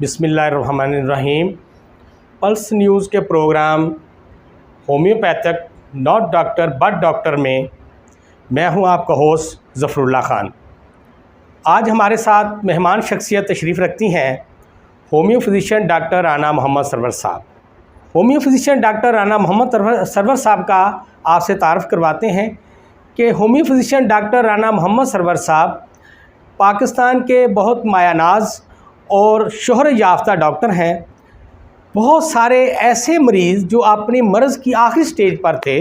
बिस्मिल्लाहिर्रहमानिर्रहीम। Pulse news के programme homeopathic not doctor but doctor में मैं हूं आपका होस्ट ज़फ़रुल्लाह ख़ान। आज हमारे साथ मेहमान शख्सियत तशरीफ़ रखती हैं homeo physician doctor Rana Mohammad Sarwar sahab. Homeo physician doctor Rana Mohammad Sarwar sahab का आपसे तारफ़ करवाते हैं कि homeo physician doctor Rana Mohammad Sarwar sahab Pakistan के बहुत मायानाज और शोहरत याफ्ता डॉक्टर हैं। बहुत सारे ऐसे मरीज़ जो अपनी मर्ज़ की आखिरी स्टेज पर थे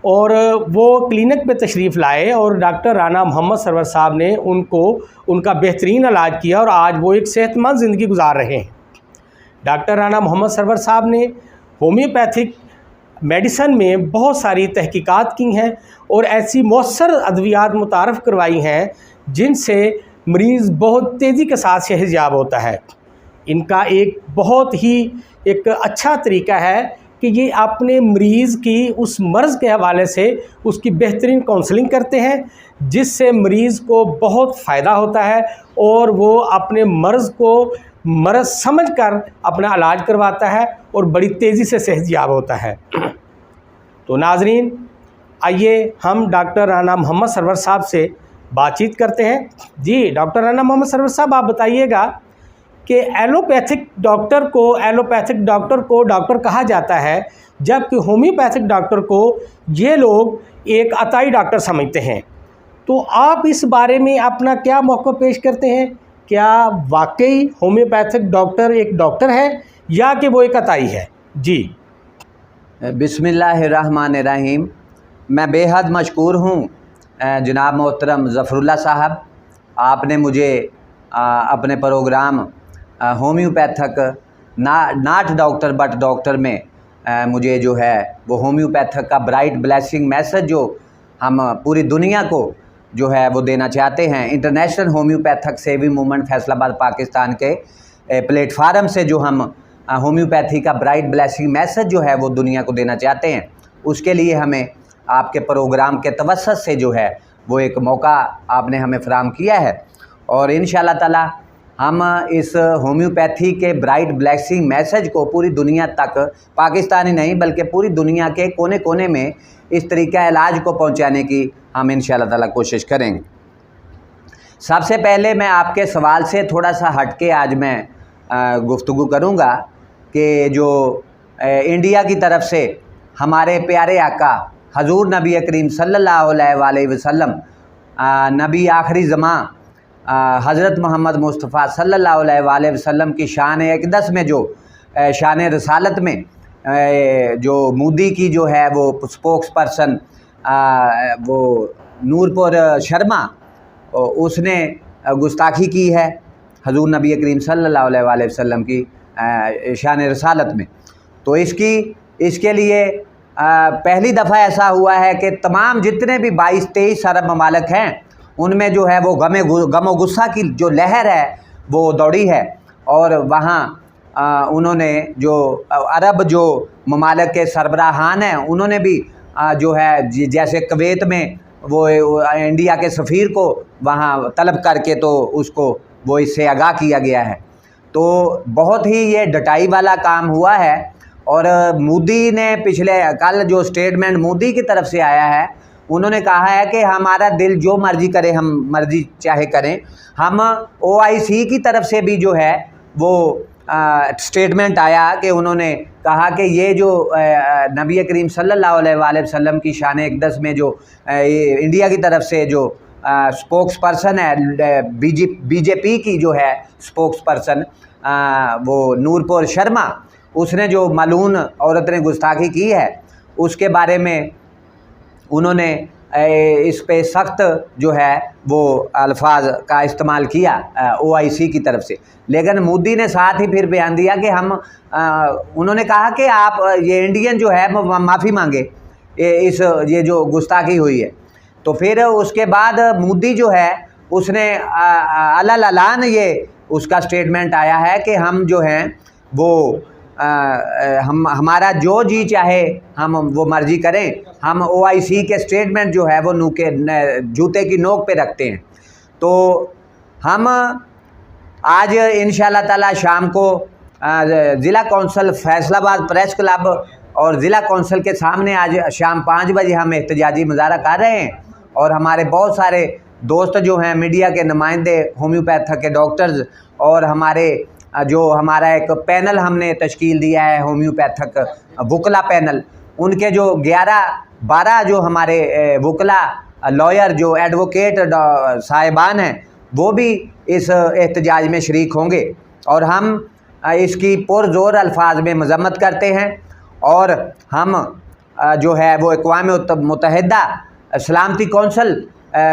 और वो क्लिनिक पे तशरीफ़ लाए और डॉक्टर राना मोहम्मद सरवर साहब ने उनका बेहतरीन इलाज किया और आज वो एक सेहतमंद ज़िंदगी गुजार रहे हैं। डॉक्टर राना मोहम्मद सरवर साहब ने होम्योपैथिक मेडिसन में बहुत सारी तहकीकात की हैं और ऐसी मौसर अद्वियात मुतारफ़ करवाई हैं जिनसे मरीज़ बहुत तेज़ी के साथ सेहतयाब होता है। इनका एक बहुत ही एक अच्छा तरीका है कि ये अपने मरीज़ की उस मर्ज़ के हवाले से उसकी बेहतरीन काउंसलिंग करते हैं, जिससे मरीज़ को बहुत फ़ायदा होता है और वो अपने मर्ज़ को मर्ज़ समझकर अपना इलाज करवाता है और बड़ी तेज़ी से सेहतयाब होता है। तो नाज़रीन, आइए हम डॉक्टर राना मोहम्मद सरवर साहब से बातचीत करते हैं। जी डॉक्टर राना मोहम्मद सरवर साहब, आप बताइएगा कि एलोपैथिक डॉक्टर को डॉक्टर कहा जाता है, जबकि होम्योपैथिक डॉक्टर को ये लोग एक अताई डॉक्टर समझते हैं। तो आप इस बारे में अपना क्या मौक़िफ़ पेश करते हैं? क्या वाकई होम्योपैथिक डॉक्टर एक डॉक्टर है या कि वो एक अताई है? जी बिस्मिल्लाहिर्रहमानिर्रहीम। मैं बेहद मशकूर हूँ जनाब मोहतरम ज़फ़रुल्लाह साहब, आपने मुझे अपने programme homeopathic not doctor but doctor में मुझे जो है वो होम्योपैथिक का ब्राइट ब्लेसिंग मैसेज जो हम पूरी दुनिया को जो है वो देना चाहते हैं, international homeopathic saving movement Faisalabad Pakistan के प्लेटफार्म से जो हम होम्योपैथी का ब्राइट ब्लेसिंग मैसेज जो है वो दुनिया को देना चाहते हैं, उसके लिए हमें आपके प्रोग्राम के तवस्सुत से जो है वो एक मौका आपने हमें फ़राहम किया है और इंशाअल्लाह ताला हम इस होम्योपैथी के ब्राइट ब्लेसिंग मैसेज को पूरी दुनिया तक, पाकिस्तान ही नहीं बल्कि पूरी दुनिया के कोने कोने में इस तरीक़ा इलाज को पहुंचाने की हम इंशाअल्लाह ताला कोशिश करेंगे। सबसे पहले मैं आपके सवाल से थोड़ा सा हट के आज मैं गुफ्तगू करूँगा कि जो इंडिया की तरफ से हमारे प्यारे आका हजूर नबी करीम सल्लल्लाहु अलैहि वसल्लम, नबी आखिरी ज़मां हज़रत मोहम्मद मुस्तफ़ा सल्लल्लाहु अलैहि वसल्लम की शान अक़दस में जो शान रसालत में जो मोदी की जो है वो स्पोक्स पर्सन वो नूरपुर शर्मा, उसने गुस्ताखी की है हजूर नबी करीम सल्लल्लाहु अलैहि वसल्लम की शान रसालत में। तो इसके लिए पहली दफ़ा ऐसा हुआ है कि तमाम जितने भी 22-23 अरब ममालिक हैं उनमें जो है वो गम गुस्सा की जो लहर है वो दौड़ी है और वहाँ उन्होंने जो अरब जो ममालिक के सरबराहान हैं उन्होंने भी जो है जैसे कुवैत में वो इंडिया के सफ़ीर को वहाँ तलब करके तो उसको वो इससे आगाह किया गया है। तो बहुत ही ये डटाई वाला काम हुआ है और मोदी ने कल जो स्टेटमेंट मोदी की तरफ से आया है, उन्होंने कहा है कि हमारा दिल जो मर्ज़ी करे हम मर्ज़ी चाहे करें। हम OIC की तरफ से भी जो है वो स्टेटमेंट आया कि उन्होंने कहा कि ये जो नबी करीम सल्लल्लाहु अलैहि वसल्लम की शान अक़दस में जो इंडिया की तरफ से जो स्पोक्स पर्सन है, बीजेपी की जो है स्पोक्स पर्सन वो नूरपुर शर्मा, उसने जो मालून औरत ने गुस्ताखी की है उसके बारे में उन्होंने इस पे सख्त जो है वो अल्फाज का इस्तेमाल किया OIC की तरफ से। लेकिन मोदी ने साथ ही फिर बयान दिया कि उन्होंने कहा कि आप ये इंडियन जो है माफ़ी मांगे ये जो गुस्ताखी हुई है। तो फिर उसके बाद मोदी जो है उसने अलान ये उसका स्टेटमेंट आया है कि हम जो हैं वो हमारा जो जी चाहे हम वो मर्जी करें, हम OIC के स्टेटमेंट जो है वो जूते की नोक पे रखते हैं। तो हम आज इंशाल्लाह ताला शाम को ज़िला कौंसल फैसलाबाद प्रेस क्लब और ज़िला कौंसल के सामने आज शाम 5 बजे हम एहतजाजी मुजाहरा कर रहे हैं। और हमारे बहुत सारे दोस्त जो हैं, मीडिया के नुमाइंदे, होम्योपैथिक के डॉक्टर्स और हमारा एक पैनल हमने तश्कील दिया है, होम्योपैथिक वकला पैनल, उनके जो 11-12 जो हमारे वकला लॉयर जो एडवोकेट साहिबान हैं वो भी इस एहतजाज में शरीक होंगे। और हम इसकी पुरज़ोर अल्फाज में मज़म्मत करते हैं। और हम जो है वो अक़वाम मुत्तहिदा सलामती कौंसल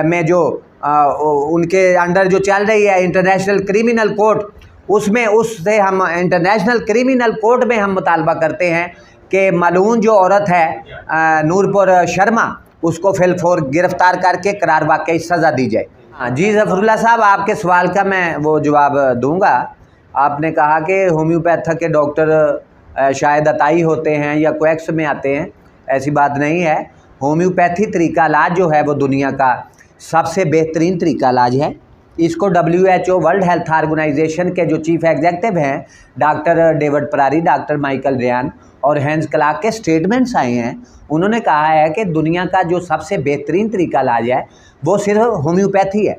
में जो उनके अंडर जो चल रही है इंटरनेशनल क्रिमिनल कोर्ट, उससे हम इंटरनेशनल क्रिमिनल कोर्ट में हम मुतालबा करते हैं कि मालून जो औरत है नूरपुर शर्मा, उसको फिलफोर गिरफ़्तार करके करार वाक़ई सज़ा दी जाए। हाँ जी ज़फ़रुल्लाह साहब, आपके सवाल का मैं वो जवाब दूंगा। आपने कहा कि होम्योपैथिक के डॉक्टर शायद अताई होते हैं या क्वैक्स में आते हैं। ऐसी बात नहीं है। होम्योपैथी तरीका इलाज जो है वो दुनिया का सबसे बेहतरीन तरीका इलाज है। इसको WHO वर्ल्ड हेल्थ ऑर्गेनाइजेशन के जो चीफ एग्जेक्टिव हैं doctor David Parari, doctor Michael Ryan और हैंस क्लार्क के स्टेटमेंट्स आए हैं। उन्होंने कहा है कि दुनिया का जो सबसे बेहतरीन तरीका इलाज है वो सिर्फ होम्योपैथी है।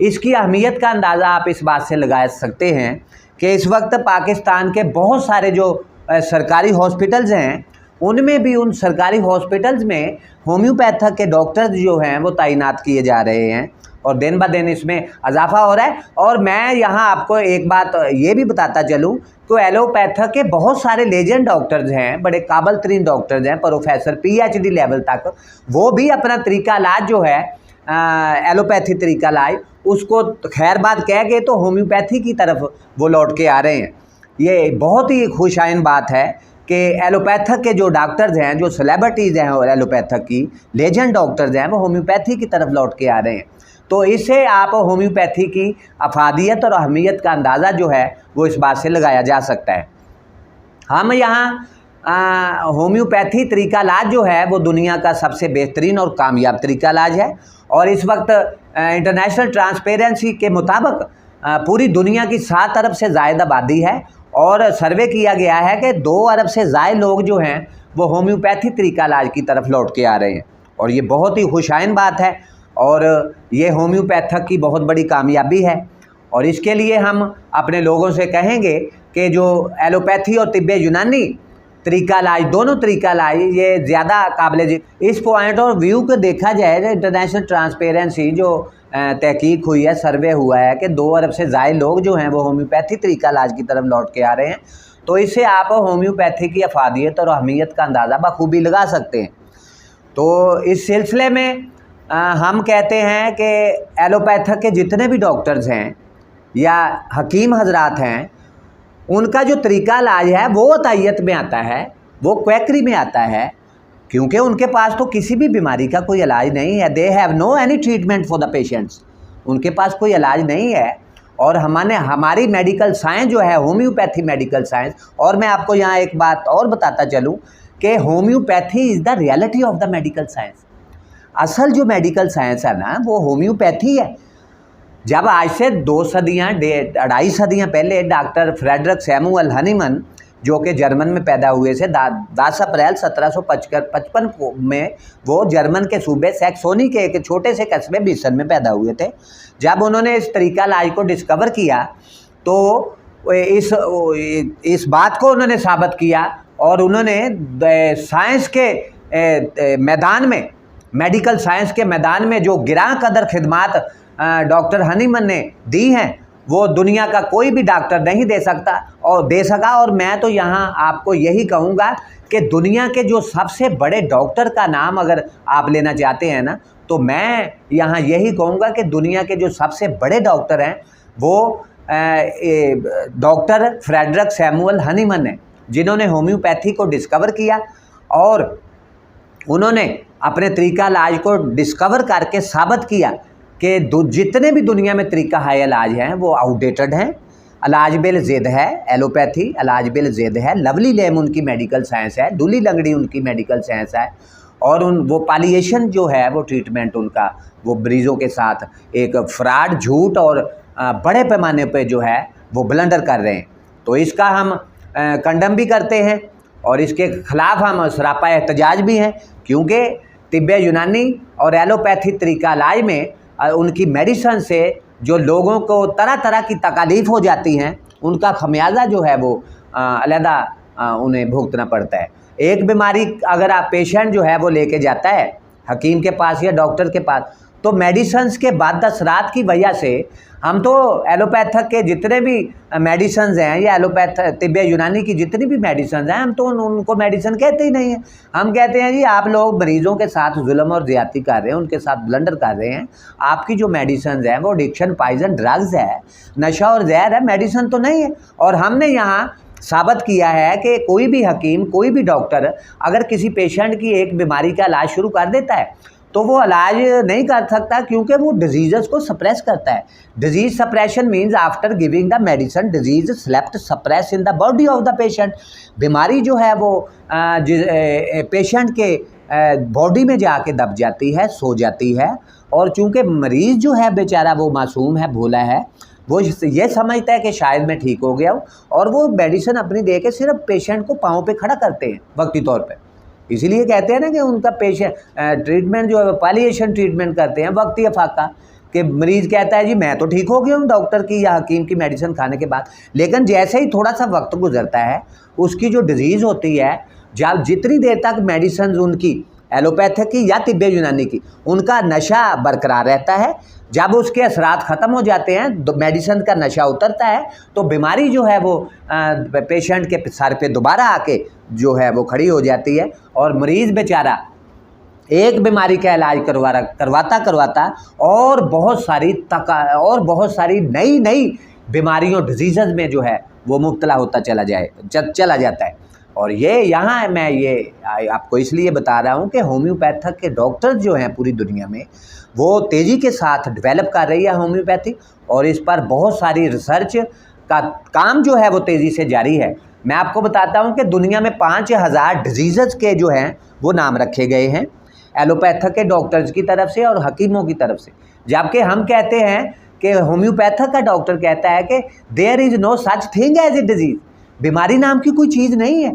इसकी अहमियत का अंदाज़ा आप इस बात से लगा सकते हैं कि इस वक्त पाकिस्तान के बहुत सारे जो सरकारी हॉस्पिटल्स हैं, उनमें भी उन सरकारी हॉस्पिटल्स में होम्योपैथिक के डॉक्टर्स जो हैं वो तैनात किए जा रहे हैं और दिन ब दिन इसमें इजाफा हो रहा है। और मैं यहाँ आपको एक बात ये भी बताता चलूँ कि एलोपैथिक के बहुत सारे लेजेंड डॉक्टर्स हैं, बड़े काबिल तरीन डॉक्टर्स हैं, प्रोफेसर PhD लेवल तक, वो भी अपना तरीका इलाज जो है एलोपैथी तरीका इलाज उसको खैर बात कह के तो होम्योपैथी की तरफ वो लौट के आ रहे हैं। ये बहुत ही खुशाइन बात है कि एलोपैथिक के जो डॉक्टर्स हैं, जो सेलिब्रिटीज़ हैं और एलोपैथिक की लेजेंड डॉक्टर्स हैं, वो होम्योपैथी की तरफ लौट के आ रहे हैं। तो इससे आप होम्योपैथी की अफादियत और अहमियत का अंदाज़ा जो है वो इस बात से लगाया जा सकता है। हम यहाँ होम्योपैथी तरीका इलाज जो है वो दुनिया का सबसे बेहतरीन और कामयाब तरीका इलाज है। और इस वक्त इंटरनेशनल ट्रांसपेरेंसी के मुताबिक पूरी दुनिया की 7 अरब से ज़ायद आबादी है और सर्वे किया गया है कि 2 अरब से ज़ायद लोग जो हैं वो होम्योपैथी तरीका इलाज की तरफ लौट के आ रहे हैं। और ये बहुत ही खुशाइन बात है और ये होम्योपैथिक की बहुत बड़ी कामयाबी है। और इसके लिए हम अपने लोगों से कहेंगे कि जो एलोपैथी और तिब्बे यूनानी तरीका इलाज, दोनों तरीका इलाज ये ज़्यादा काबिल इस पॉइंट और व्यू को देखा जाए तो इंटरनेशनल ट्रांसपेरेंसी जो तहकीक हुई है, सर्वे हुआ है कि 2 अरब से ज़ायद लोग जो हैं वो होम्योपैथी तरीका इलाज की तरफ लौट के आ रहे हैं। तो इससे आप होम्योपैथी की अफादियत और अहमियत का अंदाज़ा बखूबी लगा सकते हैं। तो इस सिलसिले में हम कहते हैं कि एलोपैथिक के जितने भी डॉक्टर्स हैं या हकीम हजरात हैं, उनका जो तरीका इलाज है वो अतायत में आता है, वो क्वैकरी में आता है, क्योंकि उनके पास तो किसी भी बीमारी का कोई इलाज नहीं है। They have no any treatment for the patients, उनके पास कोई इलाज नहीं है। और हमारी मेडिकल साइंस जो है होम्योपैथी मेडिकल साइंस, और मैं आपको यहाँ एक बात और बताता चलूँ कि homeopathy is the reality of the medical science. असल जो मेडिकल साइंस है ना वो होम्योपैथी है। जब आज से 2 सदियाँ 2.5 सदियाँ पहले डॉक्टर फ्रेडरिक सैमुअल हनीमन जो कि जर्मन में पैदा हुए थे, 10 अप्रैल 1755 में वो जर्मन के सूबे सैक्सोनी के एक छोटे से कस्बे बीसन में पैदा हुए थे। जब उन्होंने इस तरीका इलाज को डिस्कवर किया तो इस बात को उन्होंने साबित किया और उन्होंने साइंस के मैदान में, मेडिकल साइंस के मैदान में जो गिरां कदर खिदमात डॉक्टर हनीमन ने दी हैं वो दुनिया का कोई भी डॉक्टर नहीं दे सका। और मैं तो यहाँ आपको यही कहूँगा कि दुनिया के जो सबसे बड़े डॉक्टर का नाम अगर आप लेना चाहते हैं ना, तो मैं यहाँ यही कहूँगा कि दुनिया के जो सबसे बड़े डॉक्टर हैं वो डॉक्टर फ्रेडरिक सैमुअल हनीमन हैं, जिन्होंने होम्योपैथी को डिस्कवर किया और उन्होंने अपने तरीका इलाज को डिस्कवर करके साबित किया कि जितने भी दुनिया में तरीका है इलाज हैं वो आउटडेटेड हैं। इलाज बिल ज़िद है एलोपैथी, इलाज बिल ज़िद है। लवली लेम उनकी मेडिकल साइंस है, दूली लंगड़ी उनकी मेडिकल साइंस है। और वो पालिएशन जो है वो ट्रीटमेंट उनका वो मरीज़ों के साथ एक फ्रॉड, झूठ और बड़े पैमाने पे जो है वो ब्लंडर कर रहे हैं। तो इसका हम कंडम भी करते हैं और इसके ख़िलाफ़ हम सरापा एहतजाज भी हैं, क्योंकि तिब्ब यूनानी और एलोपैथी तरीका इलाज में उनकी मेडिसन से जो लोगों को तरह तरह की तकालीफ हो जाती हैं, उनका खमियाजा जो है वो अलहदा उन्हें भुगतना पड़ता है। एक बीमारी अगर आप पेशेंट जो है वो लेके जाता है हकीम के पास या डॉक्टर के पास, तो मेडिसन्स के बाद असरात की वजह से हम तो एलोपैथक के जितने भी मेडिसन्स हैं या तिब्ब यूनानी की जितनी भी मेडिसन्स हैं, हम तो उनको मेडिसन कहते ही नहीं हैं। हम कहते हैं जी आप लोग मरीज़ों के साथ जुल्म और ज़्यादती कर रहे हैं, उनके साथ ब्लंडर कर रहे हैं। आपकी जो मेडिसन्स हैं वो एडिक्शन, पॉइजन, ड्रग्स है, नशा और जहर है, मेडिसन तो नहीं है। और हमने यहाँ साबित किया है कि कोई भी हकीम, कोई भी डॉक्टर अगर किसी पेशेंट की एक बीमारी का इलाज शुरू कर देता है तो वो इलाज नहीं कर सकता, क्योंकि वो डिजीज़ को सप्रेस करता है। Disease suppression means after giving the medicine disease slept suppress in the body of the patient. बीमारी जो है वो पेशेंट के बॉडी में जाके दब जाती है, सो जाती है। और चूँकि मरीज़ जो है बेचारा वो मासूम है, भोला है, वो ये समझता है कि शायद मैं ठीक हो गया हूँ, और वो मेडिसिन अपनी दे के सिर्फ पेशेंट को पाँव पे खड़ा करते हैं वक्ती तौर पे। इसीलिए कहते हैं ना कि उनका पेशेंट ट्रीटमेंट जो है पालिएशन ट्रीटमेंट करते हैं वक्ती अफाका, कि मरीज़ कहता है जी मैं तो ठीक हो गया हूँ डॉक्टर की या हकीम की मेडिसिन खाने के बाद, लेकिन जैसे ही थोड़ा सा वक्त गुजरता है उसकी जो डिजीज़ होती है, जब जितनी देर तक मेडिसिन उनकी एलोपैथिक की या तिब्ब यूनानी की उनका नशा बरकरार रहता है, जब उसके असरात ख़त्म हो जाते हैं, तो मेडिसिन का नशा उतरता है, तो बीमारी जो है वो पेशेंट के सर पे दोबारा आके जो है वो खड़ी हो जाती है। और मरीज़ बेचारा एक बीमारी का इलाज करवाता और बहुत सारी नई बीमारियों, डिजीज़ में जो है वो मुब्तला होता चला जाता है। और ये यहाँ मैं ये आपको इसलिए बता रहा हूँ कि होम्योपैथक के डॉक्टर्स जो हैं पूरी दुनिया में वो तेज़ी के साथ डेवलप कर रही है होम्योपैथी, और इस पर बहुत सारी रिसर्च का काम जो है वो तेज़ी से जारी है। मैं आपको बताता हूँ कि दुनिया में 5000 डिजीज़ के जो हैं वो नाम रखे गए हैं एलोपैथक के डॉक्टर्स की तरफ से और हकीमों की तरफ से, जबकि हम कहते हैं कि होम्योपैथक का डॉक्टर कहता है कि there is no such thing as a disease. बीमारी नाम की कोई चीज़ नहीं है,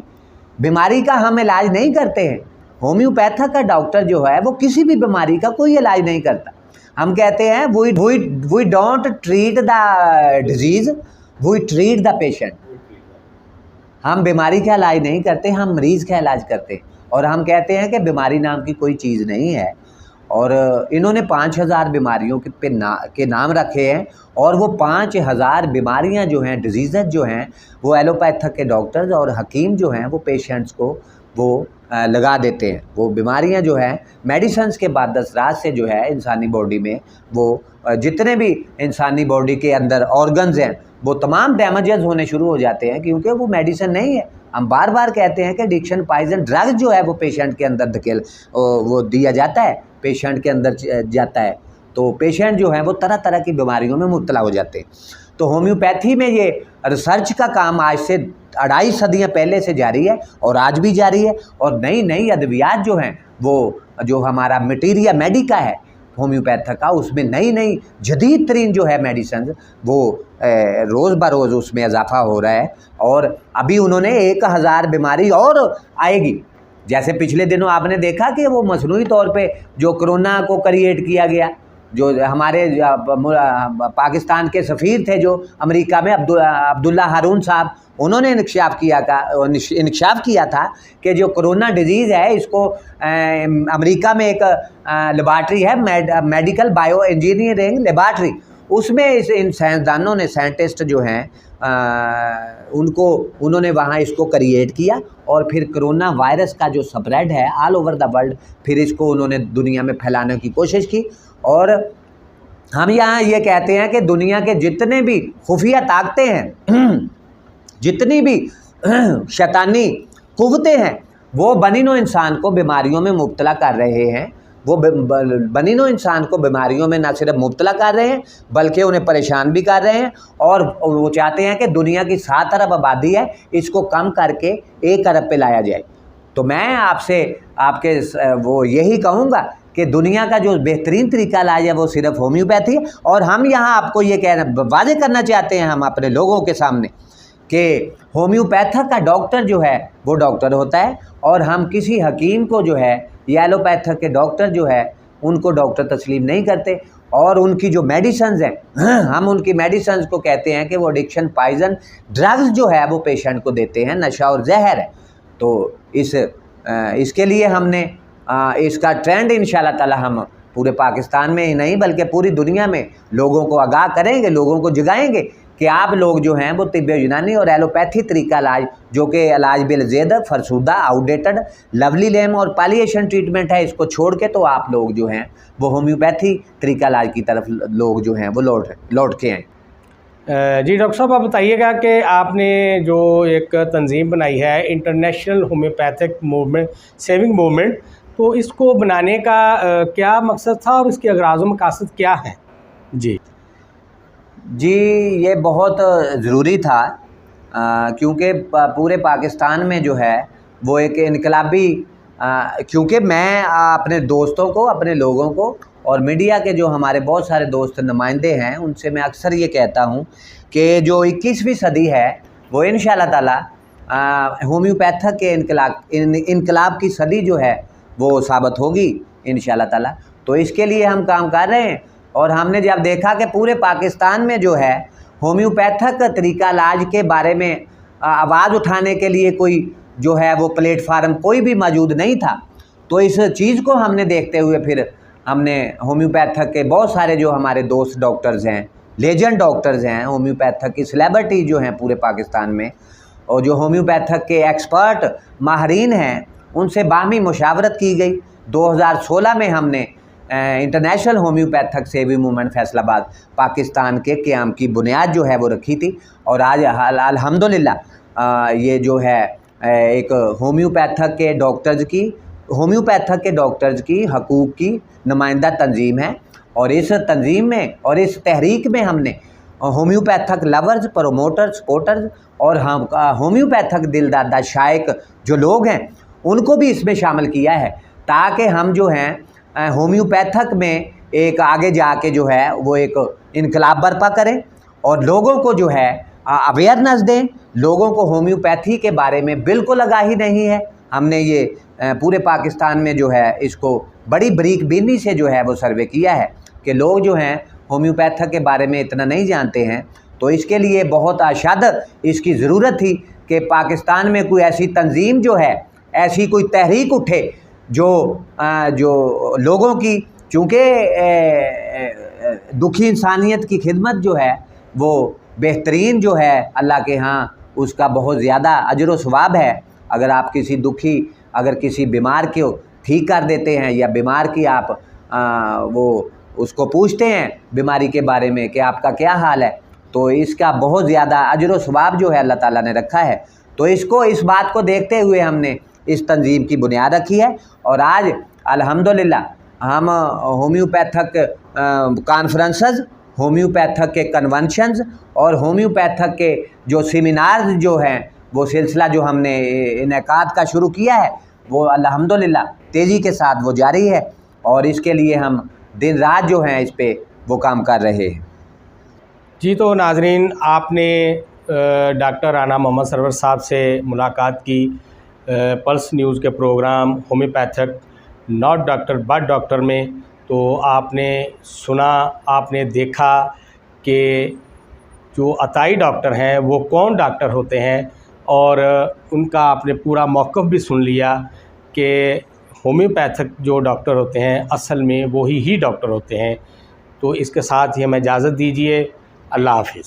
बीमारी का हम इलाज नहीं करते हैं। होम्योपैथक का डॉक्टर जो है वो किसी भी बीमारी का कोई इलाज नहीं करता। हम कहते हैं we don't treat the disease, we treat the patient. हम बीमारी का इलाज नहीं करते, हम मरीज़ का इलाज करते हैं। और हम कहते हैं कि बीमारी नाम की कोई चीज़ नहीं है। और इन्होंने 5000 बीमारियों के नाम रखे हैं, और वो 5000 बीमारियां जो हैं, डिजीज़ जो हैं, वो एलोपैथक के डॉक्टर्स और हकीम जो हैं वो पेशेंट्स को वो लगा देते हैं। वो बीमारियां जो हैं मेडिसिन्स के बाद असरात से जो है इंसानी बॉडी में वो जितने भी इंसानी बॉडी के अंदर ऑर्गन्स हैं वो तमाम डैमेजेस होने शुरू हो जाते हैं, क्योंकि वो मेडिसिन नहीं है। हम बार बार कहते हैं कि एडिक्शन, पॉइजन, ड्रग्स जो है वो पेशेंट के अंदर वो दिया जाता है, पेशेंट के अंदर जाता है, तो पेशेंट जो है वो तरह तरह की बीमारियों में मुब्तला हो जाते हैं। तो होम्योपैथी में ये रिसर्च का काम आज से 2.5 सदियाँ पहले से जारी है और आज भी जारी है। और नई अद्वियात जो हैं वो जो हमारा मटीरिया मेडिका है होम्योपैथक का, उसमें नई जदीद तरीन जो है मेडिसिन वो रोज़ बरोज़ उसमें इजाफा हो रहा है। और अभी उन्होंने 1000 बीमारी और आएगी। जैसे पिछले दिनों आपने देखा कि वो मसनूई तौर पे जो कोरोना को क्रिएट किया गया, जो हमारे पाकिस्तान के सफ़ीर थे जो अमेरिका में अब्दुल्ला हारून साहब, उन्होंने इंकशाफ किया था कि जो कोरोना डिजीज़ है इसको अमेरिका में एक लेबार्ट्री है, मेडिकल बायो इंजीनियरिंग लेबार्ट्री, उसमें इन साइंसदानों ने, साइंटिस्ट जो हैं उन्होंने वहाँ इसको क्रिएट किया, और फिर कोरोना वायरस का जो स्प्रेड है ऑल ओवर द वर्ल्ड, फिर इसको उन्होंने दुनिया में फैलाने की कोशिश की। और हम यहाँ ये कहते हैं कि दुनिया के जितने भी खुफिया ताकतें हैं, जितनी भी शैतानी कुव्वतें हैं, वो बनीनो इंसान को बीमारियों में मुब्तला कर रहे हैं। वो बनीनो इंसान को बीमारियों में न सिर्फ मुब्तला कर रहे हैं बल्कि उन्हें परेशान भी कर रहे हैं, और वो चाहते हैं कि दुनिया की 7 अरब आबादी है, इसको कम करके 1 अरब पे लाया जाए। तो मैं आपसे वो यही कहूँगा कि दुनिया का जो बेहतरीन तरीका इलाज है वो सिर्फ होम्योपैथी है। और हम यहाँ आपको ये वादे करना चाहते हैं हम अपने लोगों के सामने कि होम्योपैथक का डॉक्टर जो है वो डॉक्टर होता है, और हम किसी हकीम को जो है या एलोपैथक के डॉक्टर जो है उनको डॉक्टर तस्लीम नहीं करते। और उनकी जो मेडिसन्स हैं हम उनकी मेडिसन्स को कहते हैं कि वो एडिक्शन पॉइजन ड्रग्स जो है वो पेशेंट को देते हैं, नशा और जहर है। तो इसके लिए हमने इसका ट्रेंड इंशाल्लाह ताला हम पूरे पाकिस्तान में ही नहीं बल्कि पूरी दुनिया में लोगों को आगाह करेंगे, लोगों को जगाएंगे कि आप लोग जो हैं वो तिब्बे यूनानी और एलोपैथी तरीका इलाज, जो कि इलाज बिलजेद फरसूदा आउटडेटेड लवली लेम और पालिएशन ट्रीटमेंट है, इसको छोड़ के तो आप लोग जो हैं वो होम्योपैथी तरीका इलाज की तरफ लोग जो हैं वो लौट के आएँ। जी डॉक्टर साहब, आप बताइएगा कि आपने जो एक तंजीम बनाई है international homeopathic movement saving movement, तो इसको बनाने का क्या मकसद था और इसके अगराज़ व मकासद क्या हैं? जी ये बहुत ज़रूरी था क्योंकि पूरे पाकिस्तान में जो है वो एक इनकलाबी, क्योंकि मैं अपने दोस्तों को, अपने लोगों को और मीडिया के जो हमारे बहुत सारे दोस्त नुमाइंदे हैं उनसे मैं अक्सर ये कहता हूँ कि जो 21वीं सदी है वो इंशाल्लाह ताला होम्योपैथक के इनकलाब की सदी जो है वो साबित होगी इंशाल्लाह ताला। तो इसके लिए हम काम कर रहे हैं, और हमने जब देखा कि पूरे पाकिस्तान में जो है होम्योपैथक तरीका इलाज के बारे में आवाज़ उठाने के लिए कोई जो है वो प्लेटफार्म कोई भी मौजूद नहीं था, तो इस चीज़ को हमने देखते हुए फिर हमने होम्योपैथक के बहुत सारे जो हमारे दोस्त डॉक्टर्स हैं, लेजेंड डॉक्टर्स हैं, होम्योपैथक की सेलिब्रिटी जो हैं पूरे पाकिस्तान में, और जो होम्योपैथक के एक्सपर्ट माहरीन हैं उनसे बाहमी मुशावरत की गई। 2016 में हमने international homeopathic saving movement Faisalabad Pakistan के क़याम की बुनियाद जो है वो रखी थी, और आज अल्हम्दुलिल्लाह ये जो है एक होम्योपैथक के डॉक्टर्स की हकूक़ की नुमाइंदा तंजीम है। और इस तंजीम में और इस तहरीक में हमने होम्योपैथक लवर्स, प्रोमोटर्स, सपोर्टर्स और हम होम्योपैथक दिलदादा शायक जो लोग हैं उनको भी इसमें शामिल किया है, ताकि हम जो हैं होम्योपैथक में एक आगे जाके जो है वो एक इनकलाब बर्पा करें और लोगों को जो है अवेयरनेस दें। लोगों को होम्योपैथी के बारे में बिल्कुल आगाही नहीं है। हमने ये पूरे पाकिस्तान में जो है इसको बड़ी बारीक बीनी से जो है वो सर्वे किया है कि लोग जो हैं होम्योपैथक के बारे में इतना नहीं जानते हैं। तो इसके लिए बहुत अशद इसकी ज़रूरत थी कि पाकिस्तान में कोई ऐसी तंजीम जो है, ऐसी कोई तहरीक उठे जो लोगों की, चूँकि दुखी इंसानियत की खिदमत जो है वो बेहतरीन जो है अल्लाह के यहाँ उसका बहुत ज़्यादा अजर व सवाब है। अगर आप अगर किसी बीमार को ठीक कर देते हैं या बीमार की आप वो उसको पूछते हैं बीमारी के बारे में कि आपका क्या हाल है, तो इसका बहुत ज़्यादा अजर व सवाब जो है अल्लाह ताला ने रखा है। तो इस बात को देखते हुए हमने इस तंजीम की बुनियाद रखी है, और आज अल्हम्दुलिल्लाह हम होम्योपैथक कॉन्फ्रेंसेस, होम्योपैथक के कन्वेंशंस और होम्योपैथक के जो सेमिनार्स जो हैं वो सिलसिला जो हमने इनेकाद का शुरू किया है वो अल्हम्दुलिल्लाह तेज़ी के साथ वो जारी है, और इसके लिए हम दिन रात जो हैं इस पे वो काम कर रहे हैं। जी, तो नाजरीन, आपने डॉक्टर राना मोहम्मद सरवर साहब से मुलाकात की पल्स न्यूज़ के programme homeopathic not doctor but doctor में। तो आपने सुना, आपने देखा कि जो अताई डॉक्टर हैं वो कौन डॉक्टर होते हैं, और उनका आपने पूरा मौक़िफ़ भी सुन लिया कि होम्योपैथिक जो डॉक्टर होते हैं असल में वही डॉक्टर होते हैं। तो इसके साथ ही हमें इजाज़त दीजिए। अल्लाह हाफ़िज़।